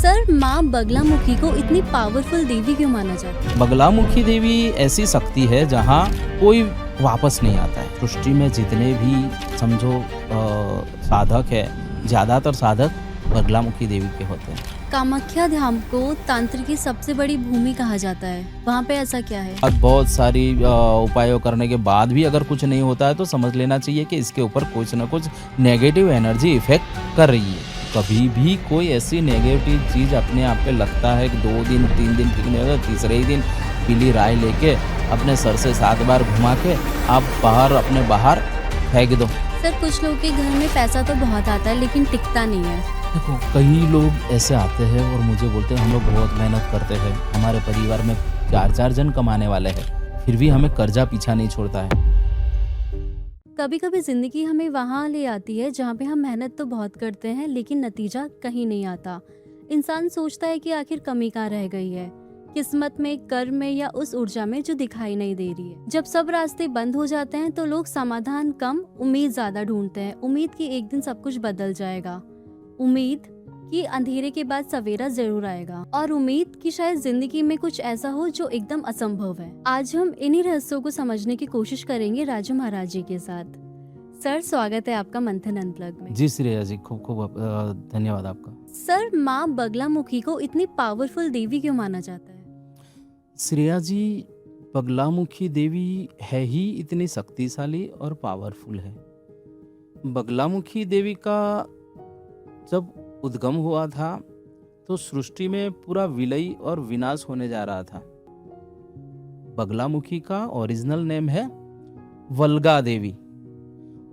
Sir, माँ बगलामुखी को इतनी पावरफुल देवी क्यों माना जाता है? बगलामुखी देवी ऐसी शक्ति है जहाँ कोई वापस नहीं आता है। सृष्टि में जितने भी समझो साधक है, ज़्यादातर साधक बगलामुखी देवी के होते हैं। कामाख्या धाम को तंत्र की सबसे बड़ी भूमि कहा जाता है, वहाँ पे ऐसा क्या है? अब बहुत सारी उपायों करने के बाद भी अगर कुछ नहीं होता है तो समझ लेना चाहिए कि इसके ऊपर कुछ ना कुछ नेगेटिव एनर्जी इफेक्ट कर रही है। कभी भी कोई ऐसी नेगेटिव चीज़ अपने आप पे लगता है कि 2 दिन 3 दिन ठीक नहीं होगा, तीसरे ही दिन पीली राय लेके अपने सर से 7 बार घुमा के आप अपने बाहर फेंक दो। सर, कुछ लोगों के घर में पैसा तो बहुत आता है लेकिन टिकता नहीं है। देखो, कई लोग ऐसे आते हैं और मुझे बोलते हैं हम लोग बहुत मेहनत करते हैं, हमारे परिवार में 4 जन कमाने वाले हैं, फिर भी हमें कर्जा पीछा नहीं छोड़ता है। कभी कभी जिंदगी हमें वहाँ ले आती है जहाँ पे हम मेहनत तो बहुत करते हैं लेकिन नतीजा कहीं नहीं आता। इंसान सोचता है कि आखिर कमी कहाँ रह गई है, किस्मत में, कर्म में या उस ऊर्जा में जो दिखाई नहीं दे रही है। जब सब रास्ते बंद हो जाते हैं तो लोग समाधान कम, उम्मीद ज्यादा ढूंढते हैं। उम्मीद कि एक दिन सब कुछ बदल जाएगा, उम्मीद कि अंधेरे के बाद सवेरा जरूर आएगा, और उम्मीद कि शायद जिंदगी में कुछ ऐसा हो जो एकदम असंभव है। आज हम इन्हीं रहस्यों को समझने की कोशिश करेंगे राजू महाराज जी के साथ। सर, स्वागत है आपका मंथन अनप्लग में। जी श्रेया जी, खूब खूब धन्यवाद आपका। सर, माँ बगलामुखी को इतनी पावरफुल देवी क्यों माना जाता है? श्रेया जी, बगलामुखी देवी है ही इतनी शक्तिशाली और पावरफुल है। बगलामुखी देवी का जब उद्गम हुआ था तो सृष्टि में पूरा विलय और विनाश होने जा रहा था। बगलामुखी का ओरिजिनल नेम है वल्गा देवी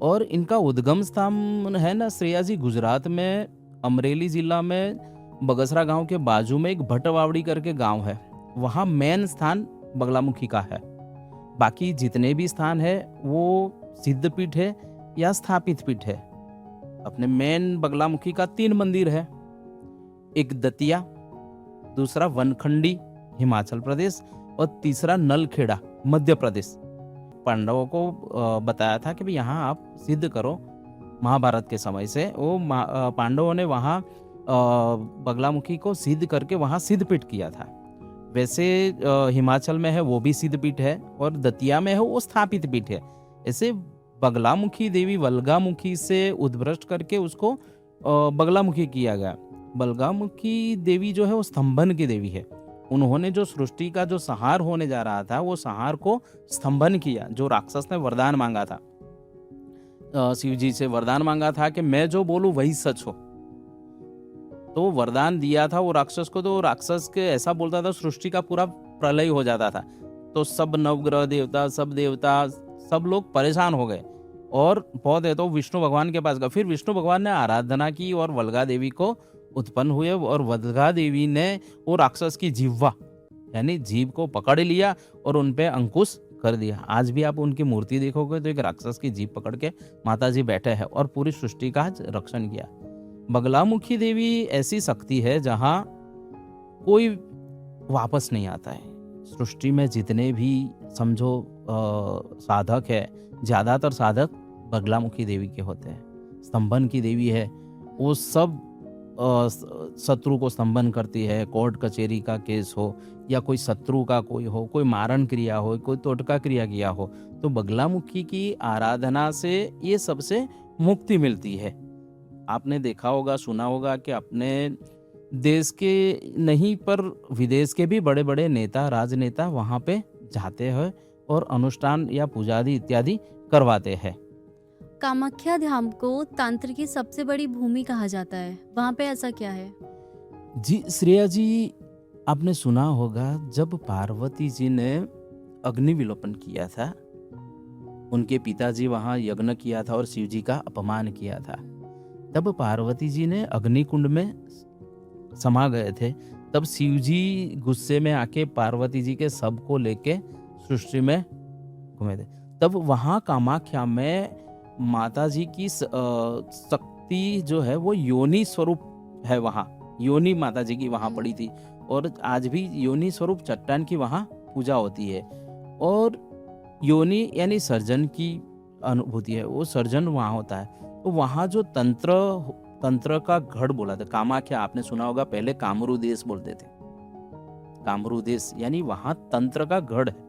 और इनका उद्गम स्थान है ना श्रेया जी, गुजरात में अमरेली जिला में बगसरा गांव के बाजू में एक भटवावड़ी करके गांव है, वहाँ मेन स्थान बगलामुखी का है। बाकी जितने भी स्थान है वो सिद्धपीठ है या स्थापित पीठ है। अपने मेन बगलामुखी का 3 मंदिर है, एक दतिया, दूसरा वनखंडी हिमाचल प्रदेश और तीसरा नलखेड़ा मध्य प्रदेश। पांडवों को बताया था कि भाई यहाँ आप सिद्ध करो। महाभारत के समय से वो पांडवों ने वहाँ बगलामुखी को सिद्ध करके वहाँ सिद्धपीठ किया था। वैसे हिमाचल में है वो भी सिद्धपीठ है और दतिया में है वो स्थापित पीठ है। ऐसे बगलामुखी देवी वल्गामुखी से उद्भ्रष्ट करके उसको बगलामुखी किया गया। बगलामुखी देवी जो है वो स्तंभन की देवी है। उन्होंने जो सृष्टि का जो संहार होने जा रहा था वो संहार को स्तंभन किया। जो राक्षस ने वरदान मांगा था, शिव जी से वरदान मांगा था कि मैं जो बोलूं वही सच हो, तो वरदान दिया था वो राक्षस को। तो राक्षस के ऐसा बोलता था सृष्टि का पूरा प्रलय हो जाता था। तो सब नवग्रह देवता, सब देवता, सब लोग परेशान हो गए और बहुत है तो विष्णु भगवान के पास गए। फिर विष्णु भगवान ने आराधना की और वल्गा देवी को उत्पन्न हुए और वल्गा देवी ने वो राक्षस की जिह्वा यानी जीभ को पकड़ लिया और उन पे अंकुश कर दिया। आज भी आप उनकी मूर्ति देखोगे तो एक राक्षस की जीभ पकड़ के माता जी बैठे हैं और पूरी सृष्टि का रक्षण किया। बगलामुखी देवी ऐसी शक्ति है जहाँ कोई वापस नहीं आता है। सृष्टि में जितने भी समझो साधक है, ज़्यादातर साधक बगलामुखी देवी के होते हैं। स्तंभन की देवी है, वो सब शत्रु को स्तंभन करती है। कोर्ट कचहरी का केस हो या कोई शत्रु का कोई हो, कोई मारण क्रिया हो, कोई टोटका क्रिया किया हो, तो बगलामुखी की आराधना से ये सबसे मुक्ति मिलती है। आपने देखा होगा, सुना होगा कि अपने देश के नहीं पर विदेश के भी बड़े बड़े नेता, राजनेता वहाँ पे जाते हैं और अनुष्ठान या पूजादि इत्यादि करवाते हैं। कामाख्या धाम को तंत्र की सबसे बड़ी भूमि कहा जाता है, वहाँ पे ऐसा क्या है? जी श्रेया जी, आपने सुना होगा जब पार्वती जी ने अग्नि विलोपन किया था, उनके पिताजी वहाँ यज्ञ किया था और शिव जी का अपमान किया था। तब पार्वती जी ने अग्निकुंड में समा गए थे। तब शिव जी गुस्से में आके पार्वती जी के शव को लेके सृष्टि में घूमे थे। तब वहाँ कामाख्या में माता जी की शक्ति जो है वो योनि स्वरूप है। वहाँ योनि माता जी की वहाँ पड़ी थी और आज भी योनि स्वरूप चट्टान की वहाँ पूजा होती है। और योनि यानी सर्जन की अनुभूति है, वो सर्जन वहाँ होता है। तो वहाँ जो तंत्र तंत्र का गढ़ बोला था। कामाख्या आपने सुना होगा, पहले कामरू देश बोलते थे। कामरू देश यानी वहाँ तंत्र का गढ़ है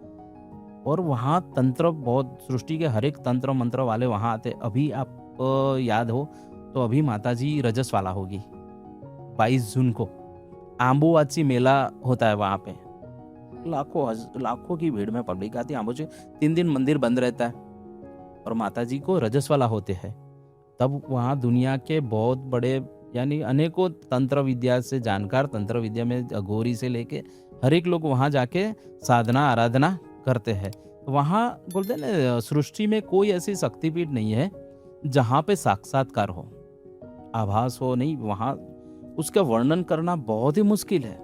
और वहाँ तंत्र बहुत, सृष्टि के हर एक तंत्र मंत्र वाले वहाँ आते। अभी आप याद हो तो अभी माता जी रजस्वाला होगी 22 जून को आम्बुवाची मेला होता है वहाँ पे। लाखों की भीड़ में पब्लिक आती है। आम्बुवाची 3 दिन मंदिर बंद रहता है और माता जी को रजस्वाला होते हैं। तब वहाँ दुनिया के बहुत बड़े यानी अनेकों तंत्र विद्या से जानकार, तंत्र विद्या में अघोरी से लेके हर एक लोग वहाँ जाके साधना आराधना करते हैं। वहाँ बोलते हैं ना, सृष्टि में कोई ऐसी शक्तिपीठ नहीं है जहाँ पे साक्षात्कार हो, आभास हो नहीं। वहाँ उसका वर्णन करना बहुत ही मुश्किल है।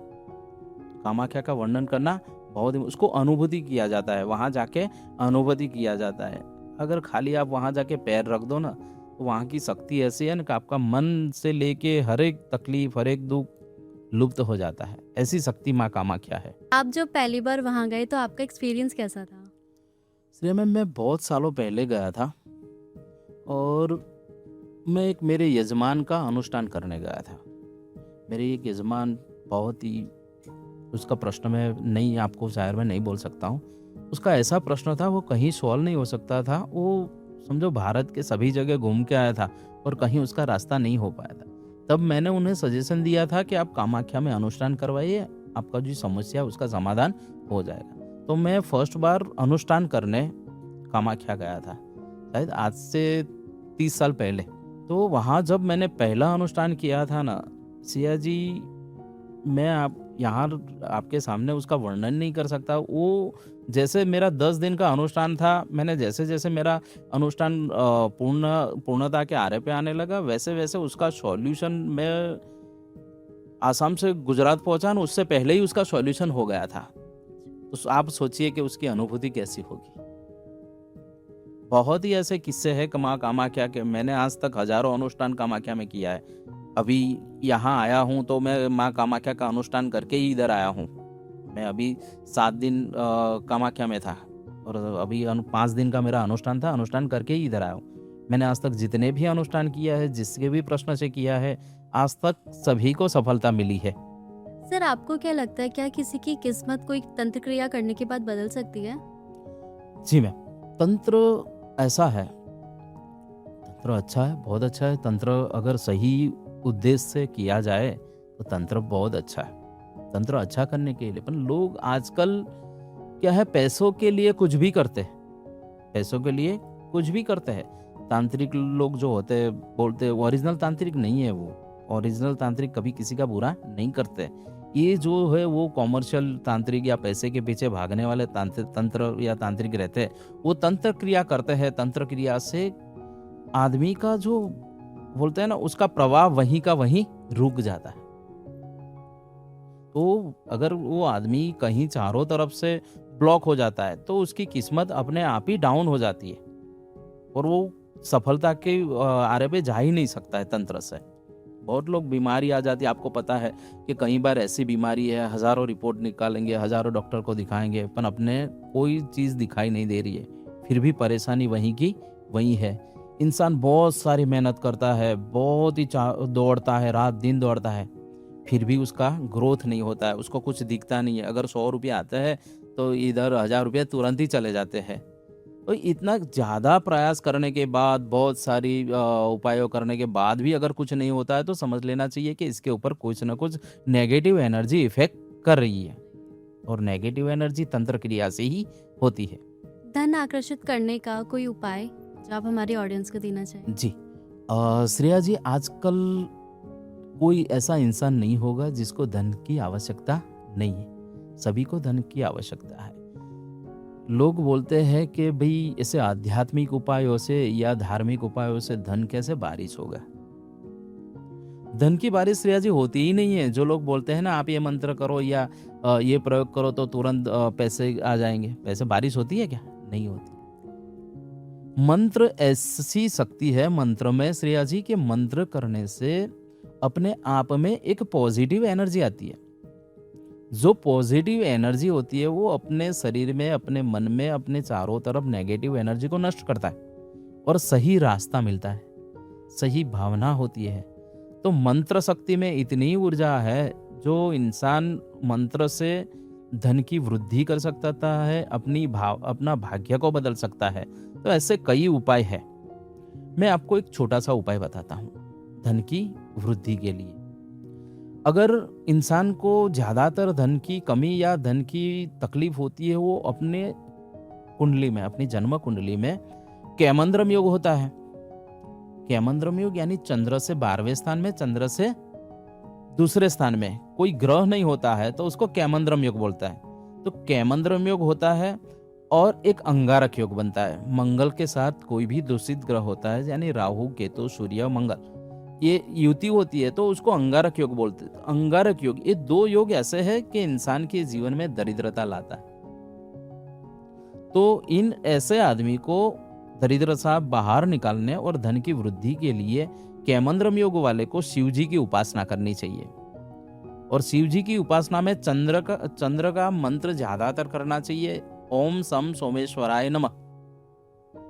कामाख्या का वर्णन करना बहुत ही, उसको अनुभूति किया जाता है, वहाँ जाके अनुभूति किया जाता है। अगर खाली आप वहाँ जाके पैर रख दो ना, तो वहाँ की शक्ति ऐसी है ना कि आपका मन से लेके हर एक तकलीफ, हर एक दुख लुप्त हो जाता है। ऐसी शक्ति माँ कामाख्या है। आप जब पहली बार वहाँ गए तो आपका एक्सपीरियंस कैसा था? श्री मैम, मैं बहुत सालों पहले गया था और मैं एक मेरे यजमान का अनुष्ठान करने गया था। मेरे एक यजमान बहुत ही, उसका प्रश्न मैं नहीं आपको शायद मैं नहीं बोल सकता हूँ। उसका ऐसा प्रश्न था वो कहीं सॉल्व नहीं हो सकता था। वो समझो भारत के सभी जगह घूम के आया था और कहीं उसका रास्ता नहीं हो पाया था। तब मैंने उन्हें सजेशन दिया था कि आप कामाख्या में अनुष्ठान करवाइए, आपका जो समस्या है उसका समाधान हो जाएगा। तो मैं फर्स्ट बार अनुष्ठान करने कामाख्या गया था, शायद आज से 30 साल पहले। तो वहाँ जब मैंने पहला अनुष्ठान किया था ना सिया जी, मैं यहाँ आपके सामने उसका वर्णन नहीं कर सकता। वो जैसे मेरा 10 दिन का अनुष्ठान था, मैंने जैसे जैसे मेरा अनुष्ठान पूर्णता के आरे पे आने लगा, वैसे वैसे उसका सॉल्यूशन, मैं आसाम से गुजरात पहुंचा ना, उससे पहले ही उसका सॉल्यूशन हो गया था। तो आप सोचिए कि उसकी अनुभूति कैसी होगी। बहुत ही ऐसे किस्से हैं कामाख्या के। मैंने आज तक हजारों अनुष्ठान कामाख्या में किया है। अभी यहाँ आया हूँ तो मैं माँ कामाख्या का अनुष्ठान करके ही इधर आया हूँ। मैं अभी 7 दिन कामाख्या में था और अभी 5 दिन का मेरा अनुष्ठान था, अनुष्ठान करके ही इधर आया हूँ। मैंने आज तक जितने भी अनुष्ठान किया है, जिसके भी प्रश्न से किया है, आज तक सभी को सफलता मिली है। सर, आपको क्या लगता है, क्या किसी की किस्मत कोई तंत्र क्रिया करने के बाद बदल सकती है? जी मैम, तंत्र ऐसा है, तंत्र अच्छा है, बहुत अच्छा है। तंत्र अगर सही उद्देश्य से किया जाए तो तंत्र बहुत अच्छा है। तंत्र अच्छा करने के लिए, पर लोग आजकल क्या है, पैसों के लिए कुछ भी करते हैं, पैसों के लिए कुछ भी करते हैं। तांत्रिक लोग जो होते हैं बोलते हैं वो ओरिजिनल तांत्रिक नहीं है। वो ओरिजिनल तांत्रिक कभी किसी का बुरा नहीं करते। ये जो है वो कॉमर्शियल तांत्रिक या पैसे के पीछे भागने वाले तंत्र या तांत्रिक रहते हैं, वो तंत्र क्रिया करते हैं। तंत्र क्रिया से आदमी का जो बोलते हैं ना, उसका प्रवाह वहीं का वहीं रुक जाता है। तो अगर वो आदमी कहीं चारों तरफ से ब्लॉक हो जाता है तो उसकी किस्मत अपने आप ही डाउन हो जाती है और वो सफलता के आरे पे जा ही नहीं सकता है तंत्र से। बहुत लोग बीमारी आ जाती है, आपको पता है कि कई बार ऐसी बीमारी है, हजारों रिपोर्ट निकालेंगे, हजारों डॉक्टर को दिखाएंगे, पर अपने कोई चीज़ दिखाई नहीं दे रही है, फिर भी परेशानी वहीं की वहीं है। इंसान बहुत सारी मेहनत करता है, बहुत ही दौड़ता है, रात दिन दौड़ता है, फिर भी उसका ग्रोथ नहीं होता है, उसको कुछ दिखता नहीं है। अगर 100 रुपये आते हैं तो इधर 1000 रुपये तुरंत ही चले जाते हैं। तो इतना ज़्यादा प्रयास करने के बाद, बहुत सारी उपायों करने के बाद भी अगर कुछ नहीं होता है तो समझ लेना चाहिए कि इसके ऊपर कुछ ना कुछ नेगेटिव एनर्जी इफेक्ट कर रही है और नेगेटिव एनर्जी तंत्र क्रिया से ही होती है। धन आकर्षित करने का कोई उपाय जो आप हमारे ऑडियंस को देना चाहें? जी श्रेया जी, आजकल कोई ऐसा इंसान नहीं होगा जिसको धन की आवश्यकता नहीं है। सभी को धन की आवश्यकता है। लोग बोलते हैं कि भाई ऐसे आध्यात्मिक उपायों से या धार्मिक उपायों से धन कैसे बारिश होगा। धन की बारिश श्रेया जी होती ही नहीं है। जो लोग बोलते हैं ना, आप ये मंत्र करो या ये प्रयोग करो तो तुरंत पैसे आ जाएंगे, पैसे बारिश होती है क्या? नहीं होती। मंत्र ऐसी शक्ति है मंत्र में श्रेया जी कि मंत्र करने से अपने आप में एक पॉजिटिव एनर्जी आती है। जो पॉजिटिव एनर्जी होती है वो अपने शरीर में, अपने मन में, अपने चारों तरफ नेगेटिव एनर्जी को नष्ट करता है और सही रास्ता मिलता है, सही भावना होती है, तो मंत्र शक्ति में इतनी ऊर्जा है, जो इंसान मंत्र से धन की वृद्धि कर सकता है, अपना भाग्य को बदल सकता है। तो ऐसे कई उपाय हैं। मैं आपको एक छोटा सा उपाय बताता हूँ धन की वृद्धि के लिए। अगर इंसान को ज़्यादातर धन की कमी या धन की तकलीफ होती है, वो अपने कुंडली में, अपनी जन्म कुंडली में कैमंद्रम योग होता है। कैमंद्रम योग यानी चंद्र से 12वें स्थान में, चंद्र से दूसरे स्थान में कोई ग्रह नहीं होता है तो उसको कैमंद्रम योग बोलता है। तो कैमंद्रम योग होता है और एक अंगारक योग बनता है। मंगल के साथ कोई भी दूषित ग्रह होता है, यानी राहु, केतु, सूर्य, मंगल, ये युति होती है तो उसको अंगारक योग बोलते हैं। अंगारक योग, ये दो योग ऐसे हैं कि इंसान के जीवन में दरिद्रता लाता है। तो इन ऐसे आदमी को दरिद्रता बाहर निकालने और धन की वृद्धि के लिए कैमंद्रम योग वाले को शिव जी की उपासना करनी चाहिए। और शिव जी की उपासना में चंद्र का मंत्र ज्यादातर करना चाहिए। ओम सम सोमेश्वराय नमः।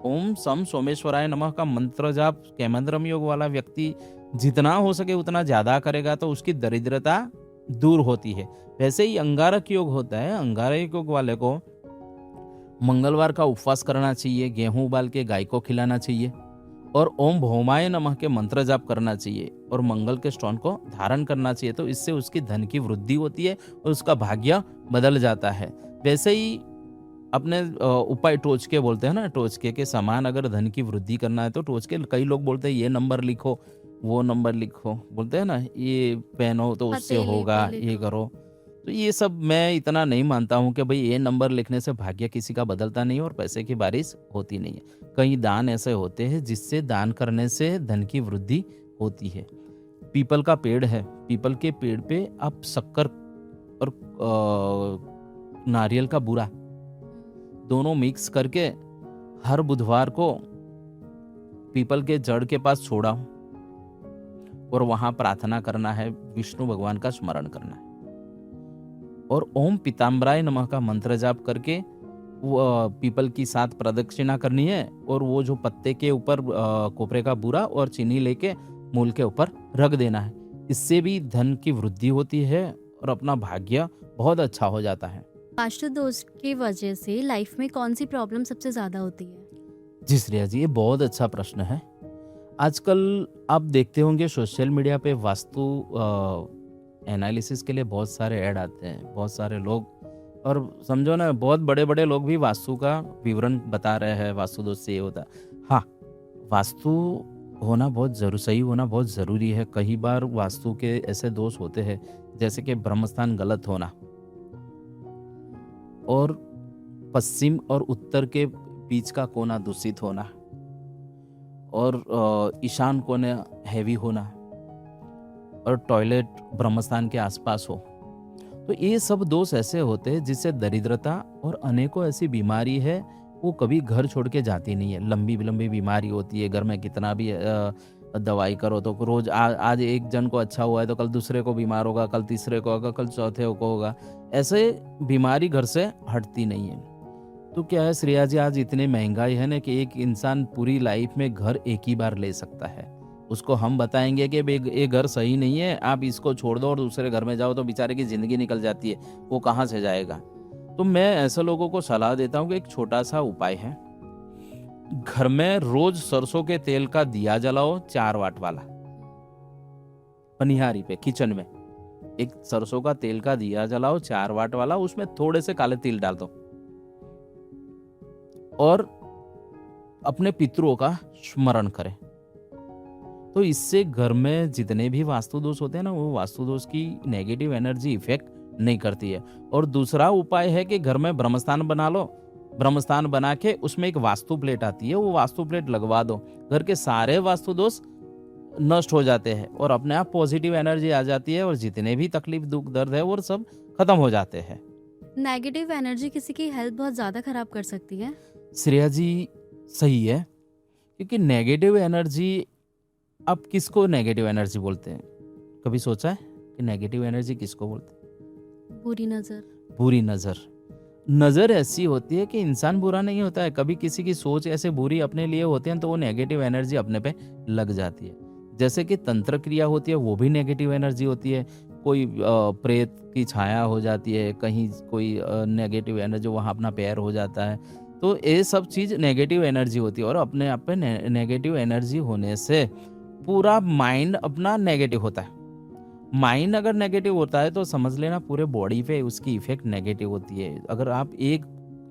ओम सम सोमेश्वराय नमः का मंत्र जाप कैमंद्रम योग वाला व्यक्ति जितना हो सके उतना ज्यादा करेगा तो उसकी दरिद्रता दूर होती है। वैसे ही अंगारक योग होता है। अंगारक योग वाले को मंगलवार का उपवास करना चाहिए, गेहूं उबाल के गाय को खिलाना चाहिए और ओम भौमाय नमः के मंत्र जाप करना चाहिए और मंगल के स्टोन को धारण करना चाहिए। तो इससे उसकी धन की वृद्धि होती है और उसका भाग्य बदल जाता है। वैसे ही अपने उपाय टोचके बोलते हैं ना, टोचके के समान अगर धन की वृद्धि करना है तो टोचके, कई लोग बोलते हैं ये नंबर लिखो, वो नंबर लिखो, बोलते हैं ना ये पहनो तो उससे हथेली होगा, पे ये लिखो। करो। तो ये सब मैं इतना नहीं मानता हूँ कि भाई ये नंबर लिखने से भाग्य किसी का बदलता नहीं है और पैसे की बारिश होती नहीं है। कई दान ऐसे होते हैं जिससे दान करने से धन की वृद्धि होती है। पीपल का पेड़ है, पीपल के पेड़ पे आप शक्कर और नारियल का बूरा दोनों मिक्स करके हर बुधवार को पीपल के जड़ के पास छोड़ाओ और वहां प्रार्थना करना है, विष्णु भगवान का स्मरण करना है और ओम पीताम्बराय नमः का मंत्र जाप करके वो पीपल की 7 प्रदक्षिणा करनी है और वो जो पत्ते के ऊपर कोपरे का बूरा और चीनी लेके मूल के ऊपर रख देना है। इससे भी धन की वृद्धि होती है और अपना भाग्य बहुत अच्छा हो जाता है। वास्तु दोष की वजह से लाइफ में कौन सी प्रॉब्लम सबसे ज्यादा होती है? जी श्रेया जी, ये बहुत अच्छा प्रश्न है। आजकल आप देखते होंगे सोशल मीडिया पे वास्तु एनालिसिस के लिए बहुत सारे ऐड आते हैं, बहुत सारे लोग, और समझो ना बहुत बड़े बड़े लोग भी वास्तु का विवरण बता रहे हैं, वास्तु दोष से ये होता है। हाँ, वास्तु होना बहुत सही होना बहुत ज़रूरी है। कई बार वास्तु के ऐसे दोष होते हैं जैसे कि ब्रह्मस्थान गलत होना और पश्चिम और उत्तर के बीच का कोना दूषित होना और ईशान कोना हैवी होना और टॉयलेट ब्रह्मस्थान के आसपास हो। तो ये सब दोष ऐसे होते हैं जिससे दरिद्रता और अनेकों ऐसी बीमारी है वो कभी घर छोड़ के जाती नहीं है। लंबी लंबी बीमारी होती है, घर में कितना भी दवाई करो तो रोज आज एक जन को अच्छा हुआ है तो कल दूसरे को बीमार होगा, कल तीसरे को होगा, कल चौथे को होगा। ऐसे बीमारी घर से हटती नहीं है। तो क्या है श्रेया जी, आज इतनी महंगाई है ना कि एक इंसान पूरी लाइफ में घर एक ही बार ले सकता है। उसको हम बताएंगे कि ये घर सही नहीं है, आप इसको छोड़ दो और दूसरे घर में जाओ, तो बेचारे की जिंदगी निकल जाती है, वो कहाँ से जाएगा। तो मैं ऐसे लोगों को सलाह देता हूँ कि एक छोटा सा उपाय है, घर में रोज सरसों के तेल का दिया जलाओ, 4 वाट वाला, पनिहारी पे किचन में एक सरसों का तेल का दिया जलाओ 4 वाट वाला, उसमें थोड़े से काले तिल डाल दो और अपने पितरों का स्मरण करें। तो इससे घर में जितने भी वास्तु दोष होते हैं ना, वो वास्तु दोष की नेगेटिव एनर्जी इफेक्ट नहीं करती है। और दूसरा उपाय है कि घर में ब्रह्मस्थान बना लो, ब्रह्मस्थान बना के उसमें एक वास्तु प्लेट आती है, वो वास्तु प्लेट लगवा दो, घर के सारे वास्तु दोष नष्ट हो जाते हैं और अपने आप पॉजिटिव एनर्जी आ जाती है और जितने भी तकलीफ दुख दर्द है वो सब खत्म हो जाते हैं। नेगेटिव एनर्जी किसी की हेल्थ बहुत ज्यादा खराब कर सकती है। श्रेया जी सही है, क्योंकि नेगेटिव एनर्जी, अब किसको नेगेटिव एनर्जी बोलते हैं? कभी सोचा है कि नेगेटिव एनर्जी किसको बोलते हैं? बुरी नजर। बुरी नजर। नजर ऐसी होती है कि इंसान बुरा नहीं होता है, कभी किसी की सोच ऐसे बुरी अपने लिए होती है तो वो नेगेटिव एनर्जी अपने पे लग जाती है। जैसे कि तंत्र क्रिया होती है वो भी नेगेटिव एनर्जी होती है। कोई प्रेत की छाया हो जाती है, कहीं कोई नेगेटिव एनर्जी वहाँ अपना पैर हो जाता है, तो ये सब चीज़ नेगेटिव एनर्जी होती है। और अपने आप पे नेगेटिव एनर्जी होने से पूरा माइंड अपना नेगेटिव होता है। माइंड अगर नेगेटिव होता है तो समझ लेना पूरे बॉडी पे उसकी इफेक्ट नेगेटिव होती है। अगर आप एक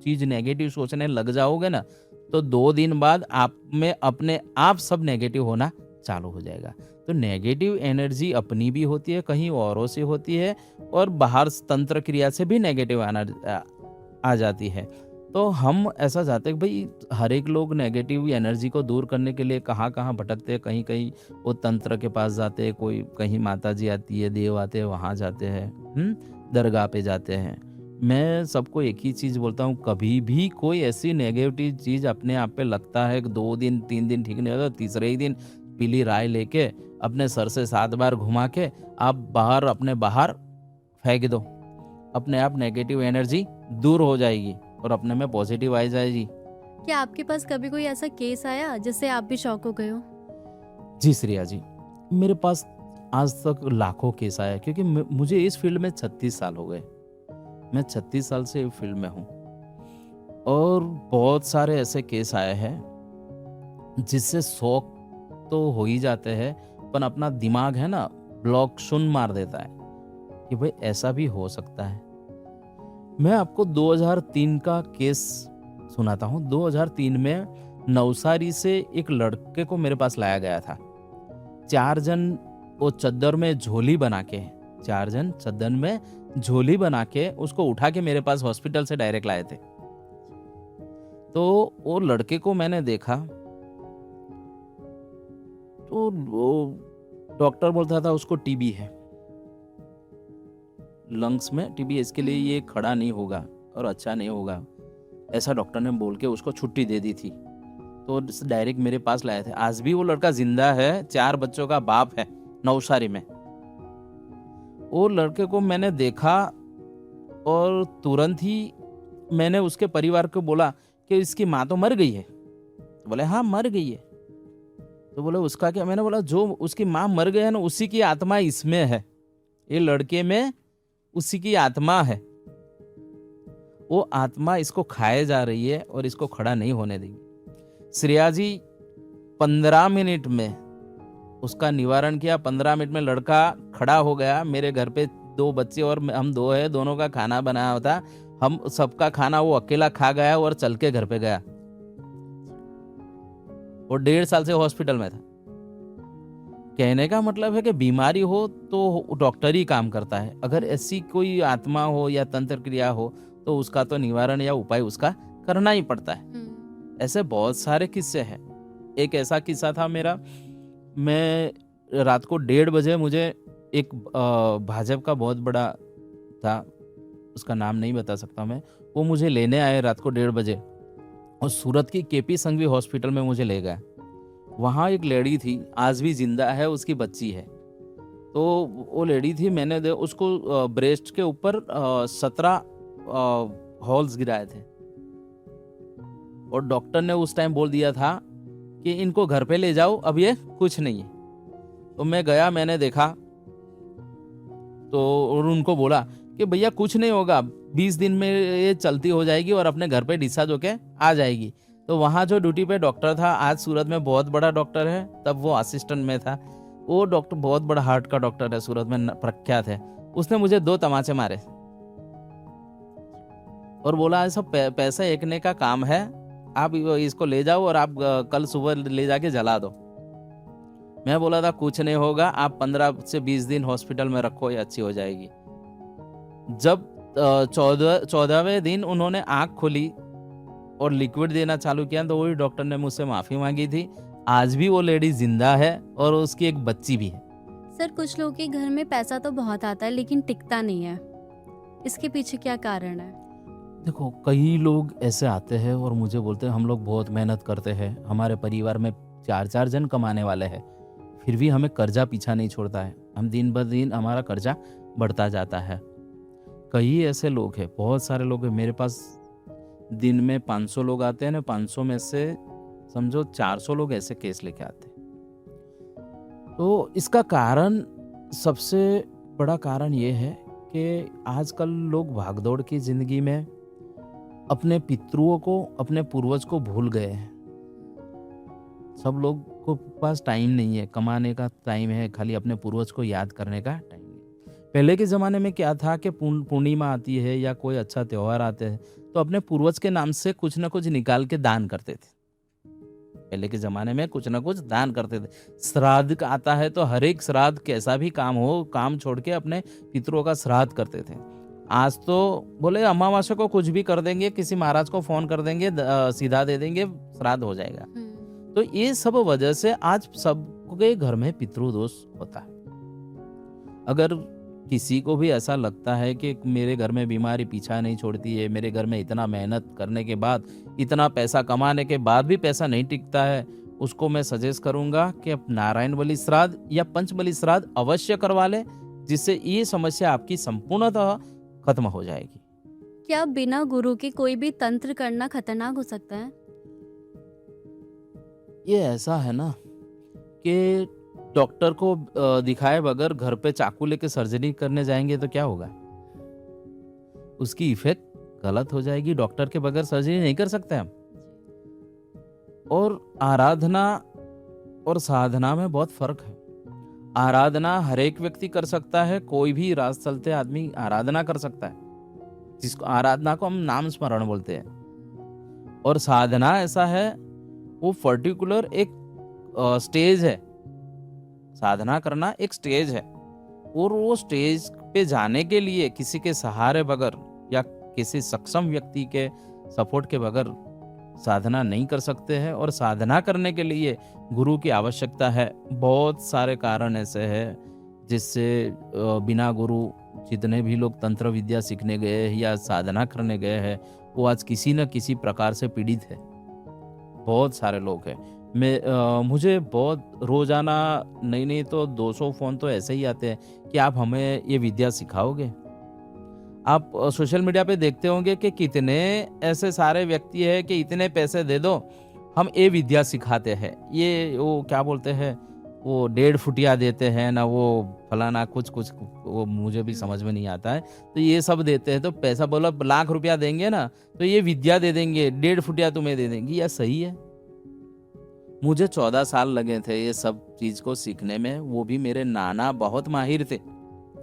चीज़ नेगेटिव सोचने लग जाओगे ना, तो 2 दिन बाद आप में अपने आप सब नेगेटिव होना चालू हो जाएगा। तो नेगेटिव एनर्जी अपनी भी होती है, कहीं औरों से होती है, और बाहर तंत्र क्रिया से भी नेगेटिव आ जाती है। तो हम ऐसा चाहते हैं कि भाई हर एक लोग नेगेटिव एनर्जी को दूर करने के लिए कहाँ-कहाँ भटकते हैं, कहीं-कहीं वो तंत्र के पास जाते हैं, कोई कहीं माताजी आती है, देव आते हैं, वहाँ जाते हैं, दरगाह पे जाते हैं। मैं सबको एक ही चीज़ बोलता हूँ, कभी भी कोई ऐसी नेगेटिव चीज़ अपने आप पे लगता है कि 2 दिन 3 दिन ठीक नहीं होता, तीसरे ही दिन पीली राय लेके अपने सर से 7 बार घुमा के आप अपने बाहर फेंक दो। अपने आप नेगेटिव एनर्जी दूर हो जाएगी और अपने में पॉजिटिव आ जाएगी। क्या आपके पास कभी कोई ऐसा केस आया जिससे आप भी शॉक हो गए हो? जी श्रेया जी, मेरे पास आज तक लाखों केस आया, क्योंकि मुझे इस फील्ड में 36 साल हो गए। मैं 36 साल से फील्ड में हूँ और बहुत सारे ऐसे केस आए हैं जिससे शौक तो हो ही जाते हैं, पर अपना दिमाग है ना ब्लॉक सुन मार देता है कि भाई ऐसा भी हो सकता है। मैं आपको 2003 का केस सुनाता हूँ। 2003 में नवसारी से एक लड़के को मेरे पास लाया गया था। 4 जन वो चद्दर में झोली बना के 4 जन चद्दर में झोली बना के उसको उठा के मेरे पास हॉस्पिटल से डायरेक्ट लाए थे। तो वो लड़के को मैंने देखा तो वो डॉक्टर बोलता था उसको टीबी है, लंग्स में टीबी है, इसके लिए ये खड़ा नहीं होगा और अच्छा नहीं होगा, ऐसा डॉक्टर ने बोल के उसको छुट्टी दे दी थी। तो डायरेक्ट मेरे पास लाए थे। आज भी वो लड़का जिंदा है, 4 बच्चों का बाप है नवसारी में। वो लड़के को मैंने देखा और तुरंत ही मैंने उसके परिवार को बोला कि इसकी माँ तो मर गई है। तो बोले हाँ मर गई है। तो बोले उसका क्या? मैंने बोला जो उसकी माँ मर गई है ना, उसी की आत्मा इसमें है, ये लड़के में उसी की आत्मा है। वो आत्मा इसको खाए जा रही है और इसको खड़ा नहीं होने देगी। श्रेया जी 15 मिनट में उसका निवारण किया। 15 मिनट में लड़का खड़ा हो गया। मेरे घर पे 2 बच्चे और हम 2 है, दोनों का खाना बनाया था। हम सबका खाना वो अकेला खा गया और चल के घर पे गया। वो 1.5 साल से हॉस्पिटल में था। कहने का मतलब है कि बीमारी हो तो डॉक्टर ही काम करता है। अगर ऐसी कोई आत्मा हो या तंत्र क्रिया हो तो उसका तो निवारण या उपाय उसका करना ही पड़ता है। ऐसे बहुत सारे किस्से हैं। एक ऐसा किस्सा था मेरा, मैं रात को 1:30 बजे मुझे एक भाजपा का बहुत बड़ा था, उसका नाम नहीं बता सकता मैं, वो मुझे लेने आए रात को 1:30 बजे और सूरत की केपी संघवी हॉस्पिटल में मुझे ले गया। वहाँ एक लेडी थी, आज भी जिंदा है, उसकी बच्ची है। तो वो लेडी थी, मैंने उसको ब्रेस्ट के ऊपर 17 होल्स गिराए थे और डॉक्टर ने उस टाइम बोल दिया था कि इनको घर पे ले जाओ, अब ये कुछ नहीं है। तो मैं गया, मैंने देखा तो और उनको बोला कि भैया कुछ नहीं होगा, 20 दिन में ये चलती हो जाएगी और अपने घर पे डिस्चार्ज होके आ जाएगी। तो वहाँ जो ड्यूटी पे डॉक्टर था, आज सूरत में बहुत बड़ा डॉक्टर है, तब वो असिस्टेंट में था, वो डॉक्टर बहुत बड़ा हार्ट का डॉक्टर है, सूरत में प्रख्यात है। उसने मुझे 2 तमाचे मारे और बोला सब पैसा एकने का काम है, आप इसको ले जाओ और आप कल सुबह ले जाके जला दो। मैं बोला था कुछ नहीं होगा, आप 15 से 20 दिन हॉस्पिटल में रखो, ये अच्छी हो जाएगी। जब 14वें दिन उन्होंने आंख खोली और लिक्विड देना चालू किया तो वही डॉक्टर ने मुझसे माफ़ी मांगी थी। आज भी वो लेडी जिंदा है और उसकी एक बच्ची भी है। सर कुछ लोगों के घर में पैसा तो बहुत आता है लेकिन टिकता नहीं है, इसके पीछे क्या कारण है? देखो कई लोग ऐसे आते हैं और मुझे बोलते हैं हम लोग बहुत मेहनत करते हैं, हमारे परिवार में 4 जन कमाने वाले हैं, फिर भी हमें कर्जा पीछा नहीं छोड़ता है, हम दिन ब दिन हमारा कर्जा बढ़ता जाता है। कई ऐसे लोग हैं, बहुत सारे लोग हैं। मेरे पास दिन में 500 लोग आते हैं ना, 500 में से समझो 400 लोग ऐसे केस लेके आते हैं। तो इसका कारण, सबसे बड़ा कारण ये है कि आजकल लोग भागदौड़ की ज़िंदगी में अपने पितरों को, अपने पूर्वज को भूल गए हैं। सब लोग को पास टाइम नहीं है, कमाने का टाइम है, खाली अपने पूर्वज को याद करने का टाइम नहीं। पहले के ज़माने में क्या था कि पूर्णिमा आती है या कोई अच्छा त्योहार आते हैं तो अपने पूर्वज के नाम से कुछ ना कुछ निकाल के दान करते थे। पहले के ज़माने में कुछ ना कुछ दान करते थे। श्राद्ध का आता है तो हर एक श्राद्ध, कैसा भी काम हो, काम छोड़ के अपने पितरों का श्राद्ध करते थे। आज तो बोले अमावस्या को कुछ भी कर देंगे, किसी महाराज को फ़ोन कर देंगे, सीधा दे देंगे, श्राद्ध हो जाएगा। तो ये सब वजह से आज सबके घर में पितृदोष होता है। अगर किसी को भी ऐसा लगता है कि मेरे घर में बीमारी पीछा नहीं छोड़ती है, मेरे घर में इतना मेहनत करने के बाद, इतना पैसा कमाने के बाद भी पैसा नहीं टिकता है, उसको मैं सजेस्ट करूंगा कि आप नारायण बलि श्राद्ध या पंच बलि श्राद्ध अवश्य करवा ले, जिससे ये समस्या आपकी संपूर्णतः खत्म हो जाएगी। क्या बिना गुरु के कोई भी तंत्र करना खतरनाक हो सकता है? ये ऐसा है ना कि डॉक्टर को दिखाए बगैर घर पे चाकू लेके सर्जरी करने जाएंगे तो क्या होगा? उसकी इफेक्ट गलत हो जाएगी। डॉक्टर के बगैर सर्जरी नहीं कर सकते हम। और आराधना और साधना में बहुत फर्क है। आराधना हर एक व्यक्ति कर सकता है, कोई भी रास्ते चलते आदमी आराधना कर सकता है, जिसको आराधना को हम नाम स्मरण बोलते हैं। और साधना ऐसा है, वो पर्टिकुलर एक स्टेज है। साधना करना एक स्टेज है, और वो स्टेज पे जाने के लिए किसी के सहारे बगैर या किसी सक्षम व्यक्ति के सपोर्ट के बगैर साधना नहीं कर सकते हैं। और साधना करने के लिए गुरु की आवश्यकता है। बहुत सारे कारण ऐसे हैं जिससे बिना गुरु जितने भी लोग तंत्र विद्या सीखने गए हैं या साधना करने गए हैं, वो आज किसी न किसी प्रकार से पीड़ित है। बहुत सारे लोग हैं। मुझे बहुत रोजाना नहीं तो 200 फ़ोन तो ऐसे ही आते हैं कि आप हमें ये विद्या सिखाओगे। आप सोशल मीडिया पे देखते होंगे कि कितने ऐसे सारे व्यक्ति हैं कि इतने पैसे दे दो, हम ये विद्या सिखाते हैं। ये वो क्या बोलते हैं, वो 1.5 फुटिया देते हैं ना, वो फलाना कुछ वो मुझे भी समझ में नहीं आता है। तो ये सब देते हैं, तो पैसा बोला लाख रुपया देंगे ना तो ये विद्या दे देंगे, 1.5 फुटिया तुम्हें दे देंगे। यह सही है? मुझे 14 साल लगे थे ये सब चीज़ को सीखने में। वो भी मेरे नाना बहुत माहिर थे।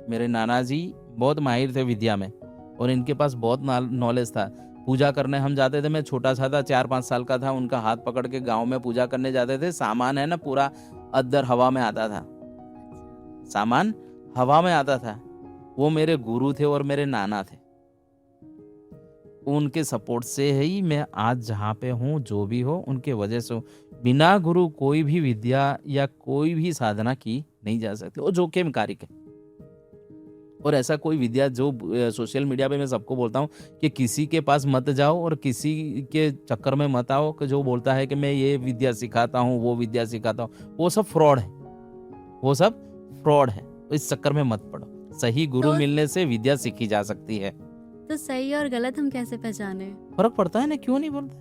मेरे नाना जी बहुत माहिर थे विद्या में, और इनके पास बहुत नॉलेज था। पूजा करने हम जाते थे, मैं छोटा सा था, 4-5 साल का था, उनका हाथ पकड़ के गांव में पूजा करने जाते थे। सामान है ना पूरा अद्दर हवा में आता था, सामान हवा में आता था। वो मेरे गुरु थे और मेरे नाना थे। उनके सपोर्ट से ही मैं आज जहाँ पे हूँ, जो भी हो उनके वजह से हूँ। बिना गुरु कोई भी विद्या या कोई भी साधना की नहीं जा सकती, वो जोखिमकारी है। और ऐसा कोई विद्या जो सोशल मीडिया पे मैं सबको बोलता हूँ कि किसी के पास मत जाओ और किसी के चक्कर में मत आओ कि जो बोलता है कि मैं ये विद्या सिखाता हूँ, वो विद्या सिखाता हूँ, वो सब फ्रॉड है। वो सब फ्रॉड है। इस चक्कर में मत पड़ो। सही गुरु मिलने से विद्या सीखी जा सकती है। तो सही और गलत हम कैसे पहचाने? फर्क पड़ता है ना, क्यों नहीं बोलते?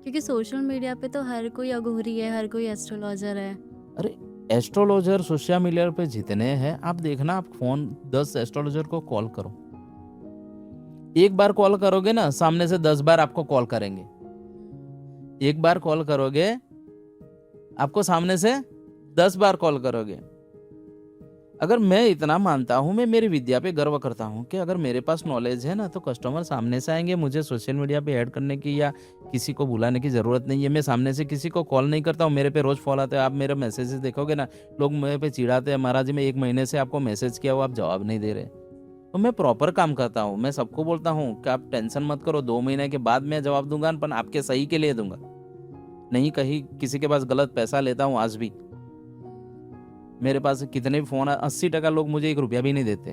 क्योंकि सोशल मीडिया पे तो हर कोई अघोरी है, हर कोई एस्ट्रोलॉजर है। अरे एस्ट्रोलॉजर सोशल मीडिया पे जितने हैं, आप देखना, आप फोन 10 एस्ट्रोलॉजर को कॉल करो, एक बार कॉल करोगे ना, सामने से 10 बार आपको कॉल करेंगे। एक बार कॉल करोगे, आपको सामने से 10 बार कॉल करोगे। अगर मैं इतना मानता हूँ, मैं मेरी विद्या पे गर्व करता हूँ कि अगर मेरे पास नॉलेज है ना तो कस्टमर सामने से आएंगे। मुझे सोशल मीडिया पे ऐड करने की या किसी को बुलाने की ज़रूरत नहीं है। मैं सामने से किसी को कॉल नहीं करता हूँ। मेरे पे रोज़ फॉल आते हैं। आप मेरे मैसेजेस देखोगे ना, लोग मेरे पे चिढ़ाते हैं, महाराज जी मैं 1 महीने से आपको मैसेज किया हो, आप जवाब नहीं दे रहे। तो मैं प्रॉपर काम करता हूँ। मैं सबको बोलता हूँ कि आप टेंशन मत करो, 2 महीने के बाद मैं जवाब दूंगा, पर आपके सही के लिए दूंगा। नहीं कहीं किसी के पास गलत पैसा लेता हूँ। आज भी मेरे पास कितने भी फ़ोन, 80% लोग मुझे 1 रुपया भी नहीं देते।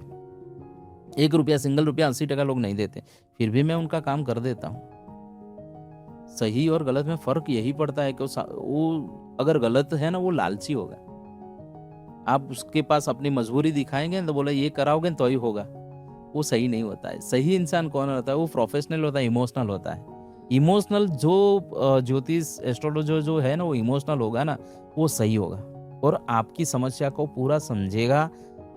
1 रुपया, सिंगल रुपया 80% लोग नहीं देते, फिर भी मैं उनका काम कर देता हूँ। सही और गलत में फ़र्क यही पड़ता है कि वो अगर गलत है ना, वो लालची होगा। आप उसके पास अपनी मजबूरी दिखाएंगे तो बोले ये कराओगे तो ही होगा, वो सही नहीं होता है। सही इंसान कौन होता है? वो प्रोफेशनल होता है, इमोशनल होता है। इमोशनल जो ज्योतिष एस्ट्रोलॉजर जो है ना, वो इमोशनल होगा ना, वो सही होगा। और आपकी समस्या को पूरा समझेगा,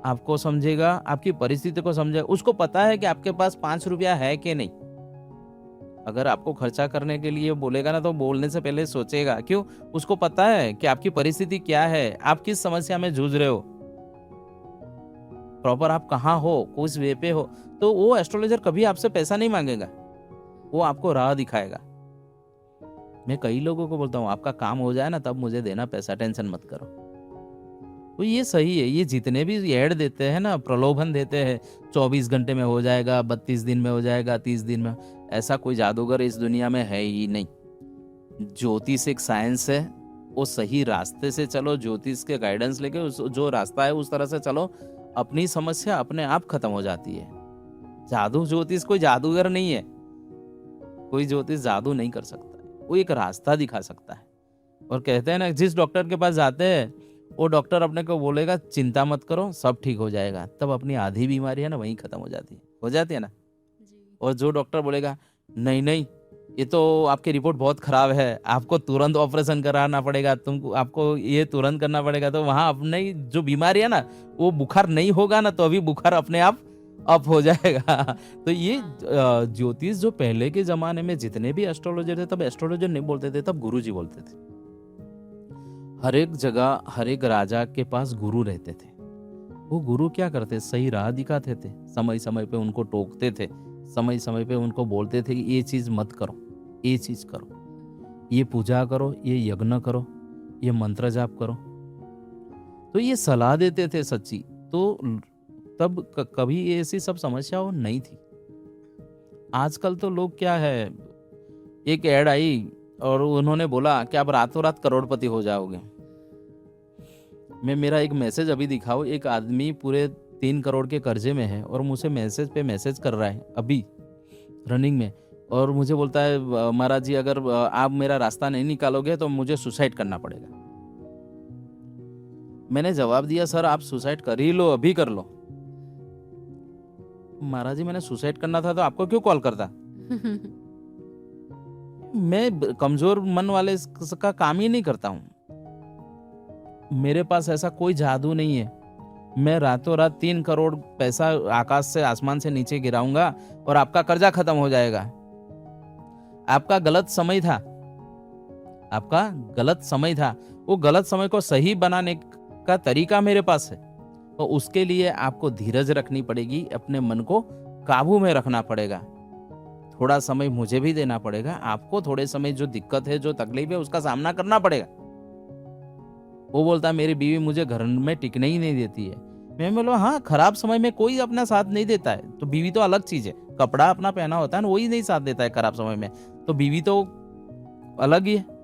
आपको समझेगा, आपकी परिस्थिति को समझेगा। उसको पता है कि आपके पास 5 रुपया है कि नहीं। अगर आपको खर्चा करने के लिए बोलेगा ना तो बोलने से पहले सोचेगा। क्यों? उसको पता है कि आपकी परिस्थिति क्या है, आप किस समस्या में जूझ रहे हो, प्रॉपर आप कहाँ हो, किस वे पे हो। तो वो एस्ट्रोलॉजर कभी आपसे पैसा नहीं मांगेगा, वो आपको राह दिखाएगा। मैं कई लोगों को बोलता हूँ आपका काम हो जाए ना तब मुझे देना पैसा, टेंशन मत करो। तो ये सही है। ये जितने भी ऐड देते हैं ना, प्रलोभन देते हैं, 24 घंटे में हो जाएगा, 32 दिन में हो जाएगा, 30 दिन में, ऐसा कोई जादूगर इस दुनिया में है ही नहीं। ज्योतिष एक साइंस है, वो सही रास्ते से चलो, ज्योतिष के गाइडेंस लेके जो रास्ता है उस तरह से चलो, अपनी समस्या अपने आप खत्म हो जाती है। जादू ज्योतिष कोई जादूगर नहीं है, कोई ज्योतिष जादू नहीं कर सकता है, वो एक रास्ता दिखा सकता है। और कहते हैं ना, जिस डॉक्टर के पास जाते हैं वो डॉक्टर अपने को बोलेगा चिंता मत करो सब ठीक हो जाएगा, तब अपनी आधी बीमारी है ना वहीं खत्म हो जाती है ना। और जो डॉक्टर बोलेगा नहीं नहीं ये तो आपकी रिपोर्ट बहुत खराब है, आपको तुरंत ऑपरेशन कराना पड़ेगा, तुमको आपको ये तुरंत करना पड़ेगा, तो वहाँ अपने जो बीमारी है ना वो बुखार नहीं होगा ना तो अभी बुखार अपने आप अप हो जाएगा। तो ये ज्योतिष जो पहले के जमाने में जितने भी एस्ट्रोलॉजर थे, तब एस्ट्रोलॉजर नहीं बोलते थे, तब गुरुजी बोलते थे। हर एक जगह हर एक राजा के पास गुरु रहते थे। वो गुरु क्या करते, सही राह दिखाते थे, समय समय पे उनको टोकते थे, समय समय पे उनको बोलते थे कि ये चीज मत करो, ये चीज करो, ये पूजा करो, ये यज्ञ करो, ये मंत्र जाप करो। तो ये सलाह देते थे सच्ची। तो तब कभी ऐसी सब समस्याओं नहीं थी। आजकल तो लोग क्या है, एक ऐड आई और उन्होंने बोला कि आप रातों रात करोड़पति हो जाओगे। मैं मेरा एक मैसेज अभी दिखाऊं, एक आदमी पूरे 3 करोड़ के कर्जे में है और मुझे मैसेज पे मैसेज कर रहा है अभी रनिंग में, और मुझे बोलता है महाराज जी अगर आप मेरा रास्ता नहीं निकालोगे तो मुझे सुसाइड करना पड़ेगा। मैंने जवाब दिया सर आप सुसाइड कर ही लो, अभी कर लो। महाराज जी मैंने सुसाइड करना था तो आपको क्यों कॉल करता। मैं कमजोर मन वाले का काम ही नहीं करता हूँ। मेरे पास ऐसा कोई जादू नहीं है। मैं रातों रात 3 करोड़ पैसा आकाश से आसमान से नीचे गिराऊंगा और आपका कर्जा खत्म हो जाएगा। आपका गलत समय था, आपका गलत समय था, वो गलत समय को सही बनाने का तरीका मेरे पास है। तो उसके लिए आपको धीरज रखनी पड़ेगी, अपने मन को काबू में रखना पड़ेगा, थोड़ा समय मुझे भी देना पड़ेगा, आपको थोड़े समय जो दिक्कत है जो तकलीफ है उसका सामना करना पड़ेगा। वो बोलता है मेरी बीवी मुझे घर में टिकने ही नहीं देती है। मैं बोला हाँ, खराब समय में कोई अपना साथ नहीं देता है, तो बीवी तो अलग चीज है, कपड़ा अपना पहना होता है ना, वही नहीं साथ देता है खराब समय में, तो बीवी तो अलग ही है।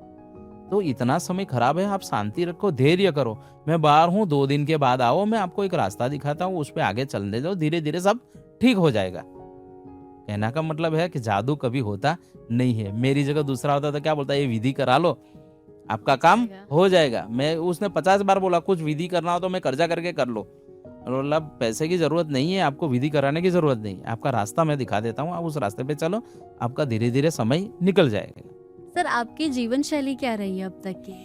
तो इतना समय खराब है, आप शांति रखो, धैर्य करो, मैं बाहर हूँ, 2 दिन के बाद आओ, मैं आपको एक रास्ता दिखाता हूँ, उस पर आगे चलने दो, धीरे धीरे सब ठीक हो जाएगा। कहना का मतलब है कि जादू कभी होता नहीं है। मेरी जगह दूसरा होता तो क्या बोलता, ये विधि करा लो आपका काम हो जाएगा। मैं उसने 50 बार बोला कुछ विधि करना हो तो मैं कर्जा करके कर लो, बोला पैसे की जरूरत नहीं है, आपको विधि कराने की जरूरत नहीं है, आपका रास्ता मैं दिखा देता हूँ, आप उस रास्ते पे चलो, आपका धीरे धीरे समय निकल जाएगा। सर आपकी जीवन शैली क्या रही है अब तक की?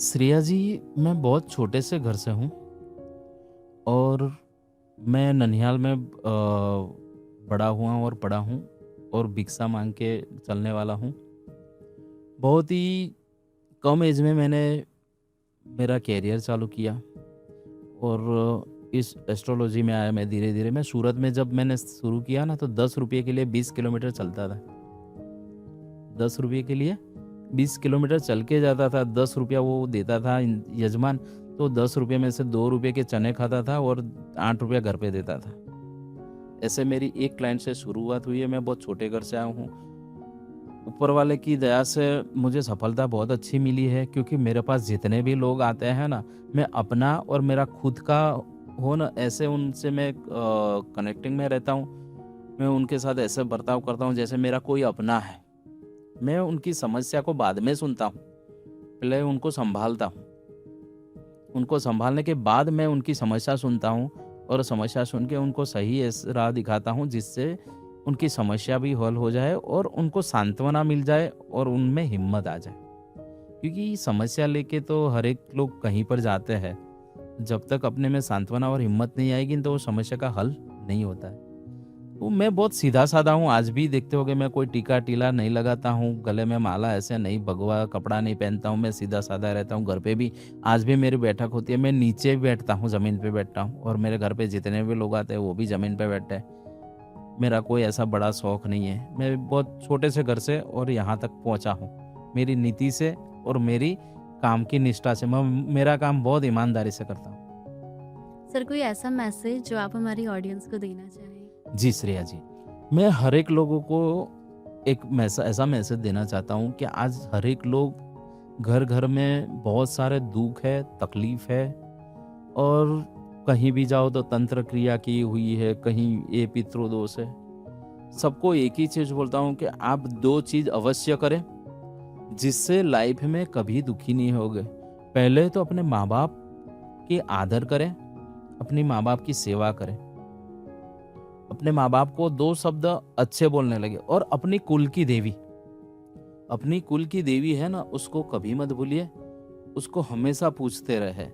श्रेया जी मैं बहुत छोटे से घर से हूँ और मैं ननिहाल में बड़ा हुआ और पढ़ा हूँ और भिक्षा मांग के चलने वाला हूँ। बहुत ही कम एज में मैंने मेरा कैरियर चालू किया और इस एस्ट्रोलॉजी में आया मैं धीरे धीरे। मैं सूरत में जब मैंने शुरू किया ना तो 10 रुपये के लिए 20 किलोमीटर चलता था, 10 रुपये के लिए 20 किलोमीटर चल के जाता था। 10 रुपया वो देता था यजमान, तो 10 रुपये में से 2 रुपये के चने खाता था और 8 रुपया घर पे देता था। ऐसे मेरी एक क्लाइंट से शुरुआत हुई है। मैं बहुत छोटे घर से आया हूँ। ऊपर वाले की दया से मुझे सफलता बहुत अच्छी मिली है, क्योंकि मेरे पास जितने भी लोग आते हैं ना, मैं अपना और मेरा खुद का हो ना ऐसे उनसे मैं कनेक्टिंग में रहता हूँ। मैं उनके साथ ऐसे बर्ताव करता हूँ जैसे मेरा कोई अपना है। मैं उनकी समस्या को बाद में सुनता हूँ, पहले उनको संभालता हूँ, उनको संभालने के बाद मैं उनकी समस्या सुनता हूँ और समस्या सुन के उनको सही राह दिखाता हूँ जिससे उनकी समस्या भी हल हो जाए और उनको सांत्वना मिल जाए और उनमें हिम्मत आ जाए। क्योंकि समस्या लेके तो हर एक लोग कहीं पर जाते हैं। जब तक अपने में सांत्वना और हिम्मत नहीं आएगी तो वो समस्या का हल नहीं होता है। तो मैं बहुत सीधा-साधा हूँ, आज भी देखते होगे मैं कोई टीका-टीला नहीं लगाता हूँ, गले में माला ऐसे नहीं, भगवा कपड़ा नहीं पहनता हूँ, मैं सीधा-साधा रहता हूँ। घर पे भी आज भी मेरी बैठक होती है, मैं नीचे बैठता हूँ, ज़मीन पे बैठता हूँ और मेरे घर पे जितने भी लोग आते हैं वो भी ज़मीन पे बैठते हैं। मेरा कोई ऐसा बड़ा शौक नहीं है। मैं बहुत छोटे से घर से और यहाँ तक पहुँचा हूँ। मेरी नीति से और मेरी काम की निष्ठा से मैं मेरा काम बहुत ईमानदारी से करता हूँ। सर, कोई ऐसा मैसेज जो आप हमारी ऑडियंस को देना चाहें? जी श्रेया जी, मैं हर एक लोगों को एक ऐसा मैसेज देना चाहता हूँ कि आज हर एक लोग घर घर में बहुत सारे दुख है, तकलीफ है और कहीं भी जाओ तो तंत्र क्रिया की हुई है, कहीं ये पितृदोष है। सबको एक ही चीज बोलता हूँ कि आप दो चीज अवश्य करें जिससे लाइफ में कभी दुखी नहीं होगे। पहले तो अपने माँ बाप की आदर करें, अपनी माँ बाप की सेवा करें, अपने माँ बाप को दो शब्द अच्छे बोलने लगे और अपनी कुल की देवी है ना, उसको कभी मत भूलिए, उसको हमेशा पूछते रहे।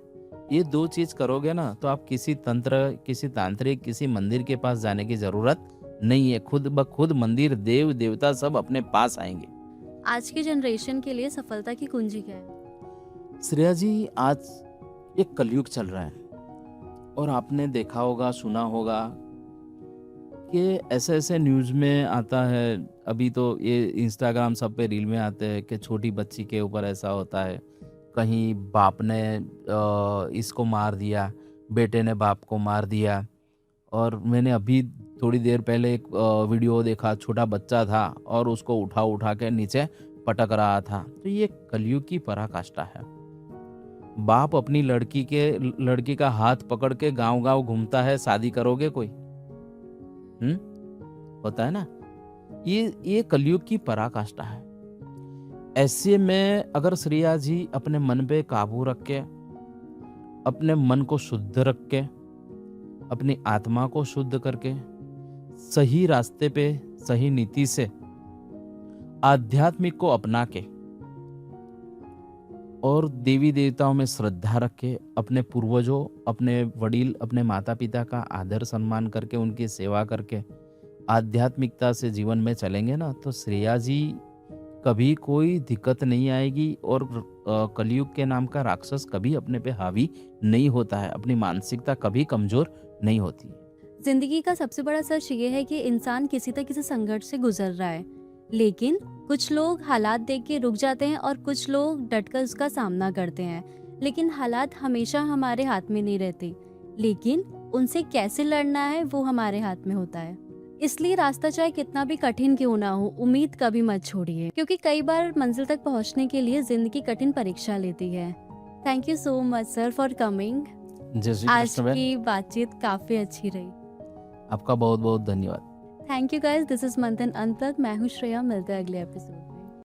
ये दो चीज करोगे ना तो आप किसी तंत्र, किसी तांत्रिक, किसी मंदिर के पास जाने की जरूरत नहीं है। खुद ब खुद मंदिर, देव देवता सब अपने पास आएंगे। आज की जनरेशन के लिए सफलता की कुंजी क्या है? श्रेया जी, आज एक कलयुग चल रहा है और आपने देखा होगा, सुना होगा कि ऐसे न्यूज़ में आता है। अभी तो ये इंस्टाग्राम सब पे रील में आते हैं कि छोटी बच्ची के ऊपर ऐसा होता है, कहीं बाप ने इसको मार दिया, बेटे ने बाप को मार दिया। और मैंने अभी थोड़ी देर पहले एक वीडियो देखा, छोटा बच्चा था और उसको उठा के नीचे पटक रहा था। तो ये कलयुग की पराकाष्ठा है। बाप अपनी लड़की का हाथ पकड़ के गांव घूमता है, शादी करोगे कोई? होता है ना। ये कलयुग की पराकाष्ठा है। ऐसे में अगर श्रेया जी अपने मन पे काबू रख के, अपने मन को शुद्ध रख के, अपनी आत्मा को शुद्ध करके, सही रास्ते पे, सही नीति से, आध्यात्मिक को अपना के और देवी देवताओं में श्रद्धा रख के, अपने पूर्वजों, अपने वडील, अपने माता पिता का आदर सम्मान करके, उनकी सेवा करके, आध्यात्मिकता से जीवन में चलेंगे ना तो श्रेया जी कभी कोई दिक्कत नहीं आएगी और कलयुग के नाम का राक्षस कभी अपने पे हावी नहीं होता है। अपनी मानसिकता कभी कमजोर नहीं होती। जिंदगी का सबसे बड़ा सच ये है कि इंसान किसी न किसी संघर्ष से गुजर रहा है, लेकिन कुछ लोग हालात देख के रुक जाते हैं और कुछ लोग डटकर उसका सामना करते हैं। लेकिन हालात हमेशा हमारे हाथ में नहीं रहते, लेकिन उनसे कैसे लड़ना है वो हमारे हाथ में होता है। इसलिए रास्ता चाहे कितना भी कठिन क्यों ना हो, उम्मीद कभी मत छोड़िए, क्योंकि कई बार मंजिल तक पहुंचने के लिए जिंदगी कठिन परीक्षा लेती है। Thank you so much sir for coming. आज की बातचीत काफी अच्छी रही। आपका बहुत बहुत धन्यवाद। Thank you guys, this is मंथन अंतक। मैं हूँ श्रेया, मिलते हैं अगले एपिसोड।